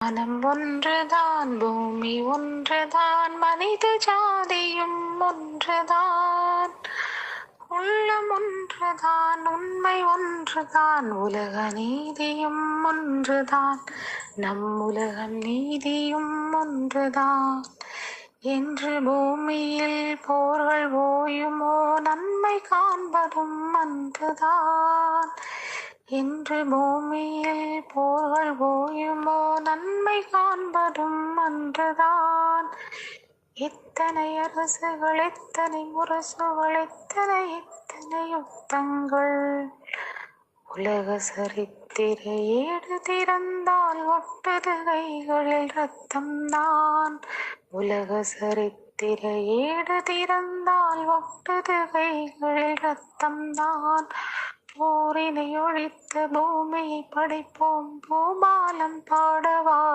மனம் ஒன்றுதான், பூமி ஒன்றுதான், மனித ஜாதியும் ஒன்றுதான், உள்ளம் ஒன்றுதான், உண்மை ஒன்றுதான், உலக நீதியும் ஒன்றுதான், நம் உலகம் நீதியும் ஒன்றுதான். என்று பூமியில் போர்கள் ஓயுமோ, நன்மை காண்பதும் அன்றுதான். என்று பூமியில் போர்கள் ஓயுமோ, நன்மை காண்பதும் அன்றுதான். எத்தனை அரசுகள், எத்தனை முரசுகள், எத்தனை எத்தனை யுத்தங்கள், உலக சரித்திர ஏடு திறந்தால் ஒட்டது கைகளில் ரத்தம்தான். உலக சரித்திர ஏடு திறந்தால் ஒட்டது கைகளில் ரத்தம்தான். போரினை ஒழித்த பூமியை படைப்போம், பூபாலம் பாடவா.